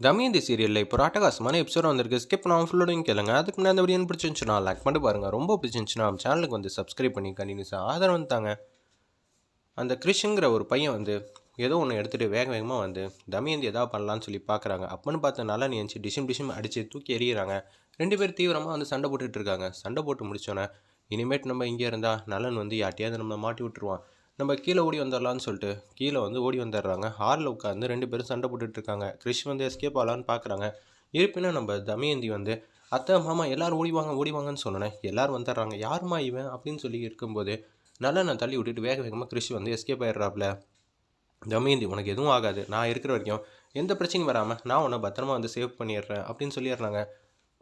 தமயந்தி சீரியலில் இப்போ அட்டகாசமான எபிசோட் வந்திருக்கு. ஸ்கிப் பண்ணாமல் ஃபுல்லோடையும் கேளுங்க. அதுக்கு முன்னாடி அந்த வீடியோ பிடிச்சிருந்துச்சுன்னா லைக் பண்ணிட்டு பாருங்கள். ரொம்ப பிடிச்சிருந்துச்சுன்னா நம்ம சேனலுக்கு வந்து சப்ஸ்கிரைப் பண்ணி கண்டினியூஸாக ஆதரவு வந்துட்டாங்க. அந்த கிறிஷுங்கிற ஒரு பையன் வந்து ஏதோ ஒன்று எடுத்துகிட்டு வேக வேகமாக வந்து தமயந்தி எதாவது பண்ணலான்னு சொல்லி பார்க்குறாங்க. அப்போன்னு பார்த்து நல்லா நினச்சி டிஷிம் அடித்து தூக்கி எறிகிறாங்க. ரெண்டு பேர் தீவிரமாக வந்து சண்டை போட்டுட்டு இருக்காங்க. சண்டை போட்டு முடிச்சோன்னே இனிமேட்டு நம்ம இங்கே இருந்தால் நலன் வந்து யார்ட்டையாவது நம்ம மாட்டி விட்டுருவான். நம்ம கீழே ஓடி வந்துடலான்னு சொல்லிட்டு கீழே வந்து ஓடி வந்துடுறாங்க. ஹாலில் உட்காந்து ரெண்டு பேரும் சண்டை போட்டுட்டு இருக்காங்க. கிறிஷ் வந்து எஸ்கேப் ஆகலான்னு பார்க்குறாங்க. இருப்பினும் நம்ம தமயந்தி வந்து அத்தை மாமா எல்லாரும் ஓடிவாங்கன்னு சொன்னேன். எல்லாரும் வந்துடுறாங்க. யாருமா இவன் அப்படின்னு சொல்லி இருக்கும்போது நலனை தள்ளி விட்டுட்டு வேக வேகமாக கிறிஷ் வந்து எஸ்கேப் ஆயிடுறாப்புல. தமயந்தி உனக்கு எதுவும் ஆகாது, நான் இருக்கிற வரைக்கும் எந்த பிரச்சனையும் வராமல் நான் உன்னை பத்திரமா வந்து சேவ் பண்ணிடுறேன் அப்படின்னு சொல்லிடுறாங்க.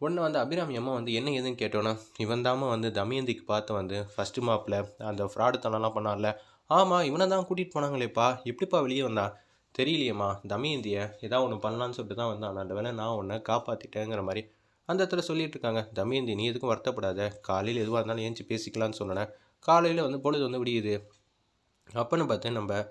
உடனே வந்து அபிராமி அம்மா வந்து என்ன ஏதுன்னு கேட்டோன்னே இவன் தாம்மா வந்து தமயந்திக்கு பார்த்து வந்து ஃபஸ்ட்டு மாப்பில் அந்த ஃப்ராடு தனம்லாம் பண்ணான்ல, ஆமாம் இவனை தான் கூட்டிகிட்டு போனாங்களேப்பா, எப்படிப்பா வெளியே வந்தான் தெரியலையேம்மா, தமயந்தியை ஏதாவது ஒன்று பண்ணலான்னு சொல்லிட்டு தான் வந்தான், அந்த வேலை நான் உன்னை காப்பாற்றிட்டேங்கிற மாதிரி அந்த இடத்துல சொல்லிட்டு இருக்காங்க. தமயந்தி நீ எதுக்கும் வருத்தப்படாத, காலையில் எதுவாக இருந்தாலும் ஏஞ்சி பேசிக்கலான்னு சொன்னேன். காலையில் வந்து பொழுது வந்து விடியுது. அப்பன்னு பார்த்து நம்ம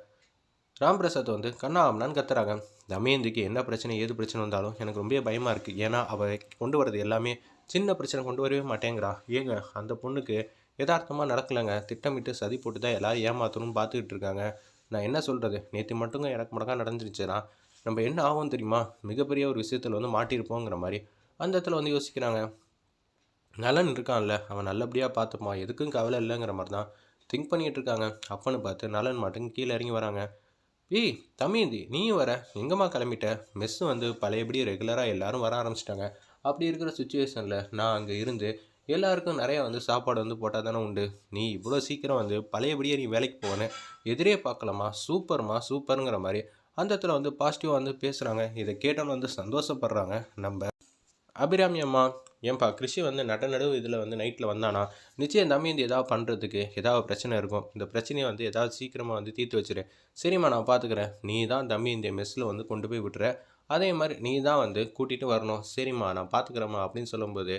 ராம்பிரசாத் வந்து கண்ணா ஆம்னான்னு கத்துறாங்க. தமயந்திக்கு என்ன பிரச்சனை ஏது பிரச்சனை வந்தாலும் எனக்கு ரொம்ப பயமாக இருக்குது. ஏன்னா அவள் கொண்டு வரது எல்லாமே சின்ன பிரச்சனை கொண்டு வரவே மாட்டேங்கிறா. ஏங்க அந்த பொண்ணுக்கு யதார்த்தமாக நடக்கலைங்க, திட்டமிட்டு சதி போட்டு தான் எல்லாரும் ஏமாற்றணும்னு பார்த்துக்கிட்டு இருக்காங்க. நான் என்ன சொல்கிறது, நேற்று மட்டுங்க எனக்கு முடக்கா நடந்துருச்சுன்னா நம்ம என்ன ஆகும் தெரியுமா, மிகப்பெரிய ஒரு விஷயத்தில் வந்து மாட்டியிருப்போங்கிற மாதிரி அந்த இடத்துல வந்து யோசிக்கிறாங்க. நலன் இருக்கான்ல, அவன் நல்லபடியாக பார்த்துப்பான், எதுக்கும் கவலை இல்லைங்கிற மாதிரி தான் திங்க் பண்ணிகிட்டு இருக்காங்க. அப்பன்னு பார்த்து நலன் மட்டும் கீழே இறங்கி வராங்க. ஏய் தமயந்தி நீயும் வர, எங்கம்மா கிளம்பிட்ட? மெஸ்ஸு வந்து பழையபடி ரெகுலராக எல்லாரும் வர ஆரம்பிச்சிட்டாங்க. அப்படி இருக்கிற சுச்சுவேஷனில் நான் அங்கே இருந்து எல்லாருக்கும் நிறையா வந்து சாப்பாடு வந்து போட்டால் தானே உண்டு. நீ இவ்வளோ சீக்கிரம் வந்து பழையபடியே நீ வேலைக்கு போவேன்னு எதிரே பார்க்கலாமா, சூப்பர்மா சூப்பருங்கிற மாதிரி அந்த இடத்துல வந்து பாசிட்டிவாக வந்து பேசுகிறாங்க. இதை கேட்டோன்னு வந்து சந்தோஷப்படுறாங்க நம்ம அபிராமி அம்மா. ஏன்பா கிருஷி வந்து நடுவு இதில் வந்து நைட்டில் வந்தானா நிச்சயம் தம்பியந்தி ஏதாவது பண்ணுறதுக்கு ஏதாவது பிரச்சனை இருக்கும். இந்த பிரச்சனையை வந்து ஏதாவது சீக்கிரமாக வந்து தீர்த்து வச்சுரு. சரிம்மா நான் பார்த்துக்கிறேன். நீ தான் தம்பியந்திய மெஸ்ஸில் வந்து கொண்டு போய் விட்டுற, அதே மாதிரி நீ தான் வந்து கூட்டிகிட்டு வரணும். சரிம்மா நான் பார்த்துக்கிறேம்மா அப்படின்னு சொல்லும்போது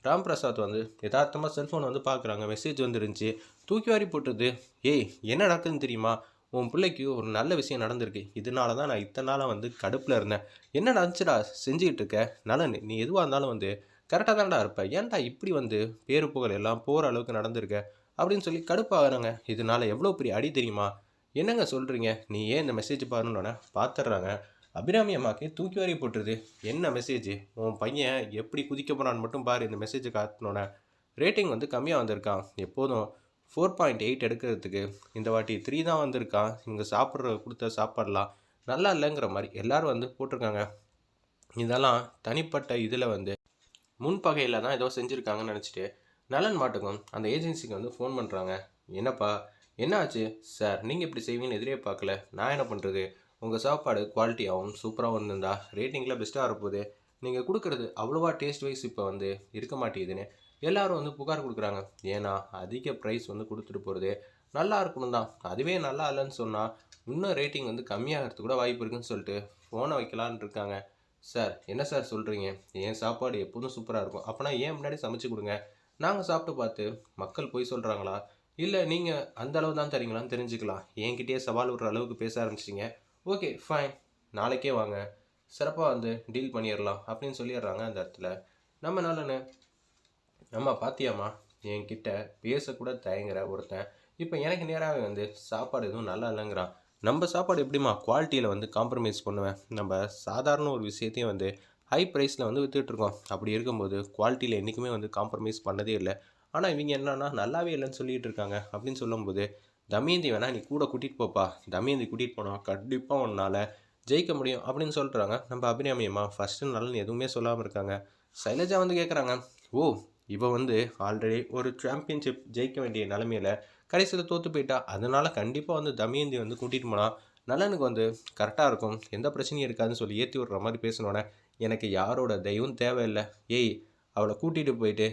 ராம்பிரசாத் வந்து யதார்த்தமாக செல்ஃபோன் வந்து பார்க்குறாங்க. மெசேஜ் வந்துருந்துச்சு. தூக்கி வாரி போட்டுது. ஏய் என்ன நடக்குதுன்னு தெரியுமா, உன் பிள்ளைக்கு ஒரு நல்ல விஷயம் நடந்திருக்கு. இதனால தான் நான் இத்தனை நாளாக வந்து கடுப்பில் இருந்தேன். என்ன நடந்துச்சுடா செஞ்சுக்கிட்டு இருக்க நலன், நீ எதுவாக இருந்தாலும் வந்து கரெக்டாக தான்டா இருப்ப, ஏன்டா இப்படி வந்து பேரு புகழ் எல்லாம் போகிற அளவுக்கு நடந்திருக்க அப்படின்னு சொல்லி கடுப்பாகிறாங்க. இதனால எவ்வளோ பெரிய அடி தெரியுமா, என்னங்க சொல்கிறீங்க, நீ ஏன் இந்த மெசேஜ் பாருன்னொன்னே பார்த்துட்றாங்க. அபிராமி அம்மாவுக்கு தூக்கி வாரி போட்டுருது. என்ன மெசேஜ், உன் பையன் எப்படி குதிக்க போனான்னு மட்டும் பாரு. இந்த மெசேஜை காட்டினோன்னே ரேட்டிங் வந்து கம்மியாக வந்திருக்கான். எப்போதும் 4.8 எடுக்கிறதுக்கு இந்த வாட்டி 3 தான் வந்திருக்கான். இவங்க கொடுத்த சாப்பாடெலாம் நல்லா இல்லைங்கிற மாதிரி எல்லோரும் வந்து போட்டிருக்காங்க. இதெல்லாம் தனிப்பட்ட இதில் வந்து முன்பகையில் தான் ஏதோ செஞ்சுருக்காங்கன்னு நினச்சிட்டு நலன் மாட்டுக்கும் அந்த ஏஜென்சிக்கு வந்து ஃபோன் பண்ணுறாங்க. என்னப்பா என்ன ஆச்சு சார், நீங்கள் இப்படி செய்வீங்கன்னு எதிரே பார்க்கல, நான் என்ன பண்ணுறது, உங்கள் சாப்பாடு குவாலிட்டியாகவும் சூப்பராகவும் இருந்திருந்தா ரேட்டிங்கில் பெஸ்ட்டாக இருப்போது, நீங்கள் கொடுக்குறது அவ்வளோவா டேஸ்ட் வைஸ் இப்போ வந்து இருக்க மாட்டேங்குதுன்னு எல்லாரும் வந்து புகார் கொடுக்குறாங்க. ஏன்னா அதிக ப்ரைஸ் வந்து கொடுத்துட்டு போகிறது நல்லா இருக்கணும் தான், அதுவே நல்லா இல்லைன்னு சொன்னால் இன்னும் ரேட்டிங் வந்து கம்மியாகிறது கூட வாய்ப்பு இருக்குன்னு சொல்லிட்டு ஃபோனை வைக்கலான்னு இருக்காங்க. சார் என்ன சார் சொல்கிறீங்க, என் சாப்பாடு எப்போதும் சூப்பராக இருக்கும், அப்போனா ஏன் முன்னாடி சமைச்சு கொடுங்க, நாங்கள் சாப்பிட்டு பார்த்து மக்கள் போய் சொல்கிறாங்களா இல்லை நீங்கள் அந்த அளவு தான் தரீங்களான்னு தெரிஞ்சுக்கலாம். என்கிட்டயே சவால் விடுற அளவுக்கு பேச ஆரம்பிச்சிட்டிங்க. ஓகே ஃபைன், நாளைக்கே வாங்க, சிறப்பாக வந்து டீல் பண்ணிடலாம் அப்படின்னு சொல்லிடுறாங்க. அந்த இடத்துல நம்ம நல்லன்னு அம்மா பாத்தியாம்மா, என்கிட்ட பேசக்கூட தயங்குற ஒருத்தன் இப்போ எனக்கு நேராகவே வந்து சாப்பாடு எதுவும் நல்லா இல்லைங்கிறான். நம்ம சாப்பாடு எப்படிம்மா குவாலிட்டியில் வந்து காம்ப்ரமைஸ் பண்ணுவேன், நம்ம சாதாரண ஒரு விஷயத்தையும் வந்து ஹை ப்ரைஸில் வந்து விற்றுட்ருக்கோம். அப்படி இருக்கும்போது குவாலிட்டியில் என்றைக்குமே வந்து காம்ப்ரமைஸ் பண்ணதே இல்லை. ஆனால் இவங்க என்னன்னா நல்லாவே இல்லைன்னு சொல்லிகிட்டு இருக்காங்க அப்படின்னு சொல்லும்போது தமயந்தி வேணா நீ கூட கூட்டிகிட்டு போப்பா, தமயந்தி கூட்டிகிட்டு போனால் கண்டிப்பாக உன்னால் ஜெயிக்க முடியும் அப்படின்னு சொல்கிறாங்க நம்ம அபிராமியம்மா. ஃபஸ்ட்டு நல்லன்னு எதுவுமே சொல்லாமல் இருக்காங்க. சைலஜா வந்து கேட்குறாங்க, ஓ இவள் வந்து ஆல்ரெடி ஒரு சாம்பியன்ஷிப் ஜெயிக்க வேண்டிய நிலமையில கடைசியில் தோற்று போயிட்டா, அதனால் கண்டிப்பாக வந்து தமயந்தி வந்து கூட்டிகிட்டு போனால் நலனுக்கு வந்து கரெக்டாக இருக்கும், எந்த பிரச்சனையும் இருக்காதுன்னு சொல்லி ஏற்றி விடுற மாதிரி பேசினோன்னே எனக்கு யாரோட தயவும் தேவையில்லை, ஏய் அவளை கூட்டிகிட்டு போயிட்டு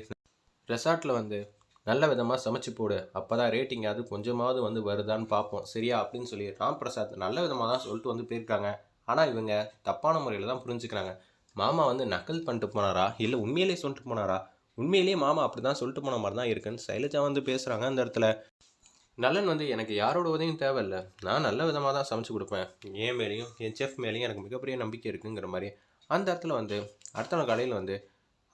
ரெசார்ட்டில் வந்து நல்ல விதமாக சமைச்சு போடு, அப்போ தான் ரேட்டிங் அது கொஞ்சமாவது வந்து வருதான்னு பார்ப்போம் சரியா அப்படின்னு சொல்லி ராம் பிரசாத் நல்ல விதமாக தான் சொல்லிட்டு வந்து போயிருக்காங்க. ஆனால் இவங்க தப்பான முறையில் தான் புரிஞ்சுக்கிறாங்க. மாமா வந்து நக்கல் பண்ணிட்டு போனாரா இல்லை உண்மையிலே சொல்லிட்டு போனாரா, உண்மையிலேயே மாமா அப்படி தான் சொல்லிட்டு போன மாதிரி தான் இருக்குன்னு சைலஜா வந்து பேசுகிறாங்க. அந்த இடத்துல நலன் வந்து எனக்கு யாரோட உதவியும் தேவையில்லை, நான் நல்ல விதமாக தான் சமைச்சு கொடுப்பேன், என் மேலேயும் என் செஃப் மேலேயும் எனக்கு மிகப்பெரிய நம்பிக்கை இருக்குங்கிற மாதிரி அந்த இடத்துல வந்து அடுத்த நாள் காலையில் வந்து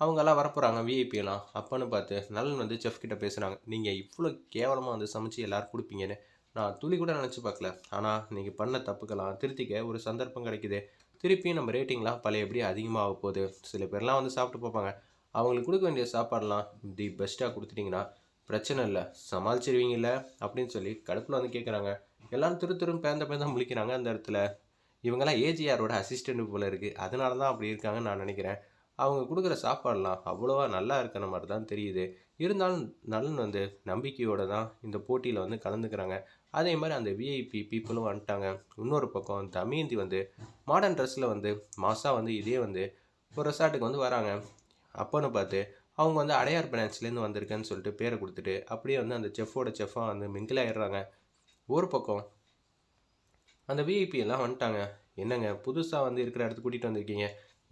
அவங்கெல்லாம் வரப்போகிறாங்க விஐபியெல்லாம். அப்போன்னு பார்த்து நலன் வந்து செஃப் கிட்ட பேசுகிறாங்க. நீங்கள் இவ்வளோ கேவலமாக வந்து சமைச்சு எல்லாரும் கொடுப்பீங்கன்னு நான் துளி கூட நினச்சி பார்க்கல. ஆனால் நீங்கள் பண்ண தப்புக்கெல்லாம் திருத்திக்க ஒரு சந்தர்ப்பம் கிடைக்குது. திருப்பியும் நம்ம ரேட்டிங்லாம் பழையபடி அதிகமாக போகுது. சில பேர்லாம் வந்து சாப்பிட்டு பார்ப்பாங்க. அவங்களுக்கு கொடுக்க வேண்டிய சாப்பாடெல்லாம் தி பெஸ்ட்டாக கொடுத்துட்டிங்கன்னா பிரச்சனை இல்லை, சமாளிச்சிருவீங்கல்ல அப்படின்னு சொல்லி கடுப்பில் வந்து கேட்குறாங்க. எல்லாரும் திரும்ப பேந்த பேந்த முழிக்கிறாங்க அந்த இடத்துல. இவங்கெல்லாம் ஏஜிஆரோட அசிஸ்டண்ட் போல இருக்குது, அதனால தான் அப்படி இருக்காங்கன்னு நான் நினைக்கிறேன். அவங்க கொடுக்குற சாப்பாடெல்லாம் அவ்வளோவா நல்லா இருக்கிற மாதிரி தான் தெரியுது. இருந்தாலும் நலன் வந்து நம்பிக்கையோடு தான் இந்த போட்டியில் வந்து கலந்துக்கிறாங்க. அதே மாதிரி அந்த விஐபி பீப்புளும் வந்துட்டாங்க. இன்னொரு பக்கம் தமயந்தி வந்து மாடர்ன் ட்ரெஸ்ஸில் வந்து மாசாக வந்து இதே வந்து ஒரு ரெசார்ட்டுக்கு வந்து வராங்க. அப்போன்னு பார்த்து அவங்க வந்து அடையார் பிரான்ச்லேருந்து வந்திருக்கேன்னு சொல்லிட்டு பேரை கொடுத்துட்டு அப்படியே வந்து அந்த செஃப்பாக வந்து மிங்கில் ஆயிடுறாங்க. ஒரு பக்கம் அந்த விஐபி எல்லாம் வந்துட்டாங்க. என்னங்க புதுசாக வந்து இருக்கிற இடத்துக்கு கூட்டிகிட்டு வந்திருக்கீங்க,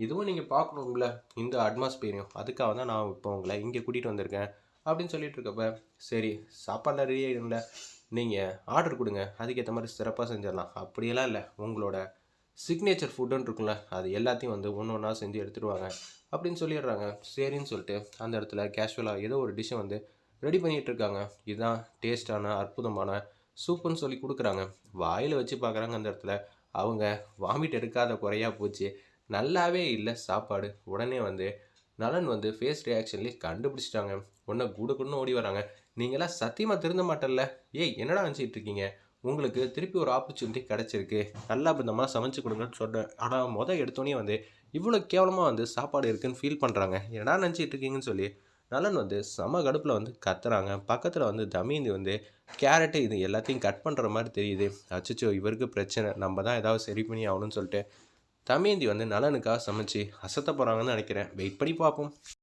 இதுவும் நீங்கள் பார்க்கணுங்கள இந்த அட்மாஸ்பியரையும், அதுக்காக தான் நான் இப்போ உங்களை இங்கே கூட்டிகிட்டு வந்திருக்கேன் அப்படின்னு சொல்லிட்டு இருக்கப்ப, சரி சாப்பாடுலாம் ரெடி ஆகிடும்ல, நீங்கள் ஆர்டர் கொடுங்க, அதுக்கேற்ற மாதிரி சிறப்பாக செஞ்சிடலாம். அப்படியெல்லாம் இல்லை, உங்களோட சிக்னேச்சர் ஃபுட்டுன்னு இருக்குல்ல, அது எல்லாத்தையும் வந்து ஒன்று ஒன்றா செஞ்சு எடுத்துடுவாங்க அப்படின்னு சொல்லிடுறாங்க. சரின்னு சொல்லிட்டு அந்த இடத்துல கேஷுவலாக ஏதோ ஒரு டிஷ்ஷை வந்து ரெடி பண்ணிகிட்டு இருக்காங்க. இதுதான் டேஸ்டான அற்புதமான சூப்புன்னு சொல்லி கொடுக்குறாங்க. வாயில் வச்சு பார்க்குறாங்க. அந்த இடத்துல அவங்க வாமிட் எடுக்காத குறையா போச்சு. நல்லாவே இல்லை சாப்பாடு. உடனே வந்து நலன் வந்து ஃபேஸ் ரியாக்ஷன்லேயே கண்டுபிடிச்சிட்டாங்க. உடனே குடுக்குன்னு ஓடி வராங்க. நீங்களாம் சத்தியமாக திருந்த மாட்டல்ல, ஏய் என்னடா நினச்சிட்டு இருக்கீங்க, உங்களுக்கு திருப்பி ஒரு ஆப்பர்ச்சுனிட்டி கிடச்சிருக்கு, நல்லா பந்தமாக சமைச்சு கொடுங்கன்னு சொன்னேன். ஆனால் எடுத்தோடனே வந்து இவ்வளோ கேவலமாக வந்து சாப்பாடு இருக்குதுன்னு ஃபீல் பண்ணுறாங்க, என்னடா நினச்சிட்டு இருக்கீங்கன்னு சொல்லி நலன் வந்து செம கடுப்பில் வந்து கத்துறாங்க. பக்கத்தில் வந்து தமயந்தி வந்து கேரட்டு இது எல்லாத்தையும் கட் பண்ணுற மாதிரி தெரியுது. அச்சச்சோ இவருக்கு பிரச்சனை, நம்ம தான் ஏதாவது சரி பண்ணி ஆகணும்னு சொல்லிட்டு தமயந்தி வந்து நலனுக்காக சமைச்சு அசத்த போகிறாங்கன்னு நினைக்கிறேன். வெயிட் பண்ணி பார்ப்போம்.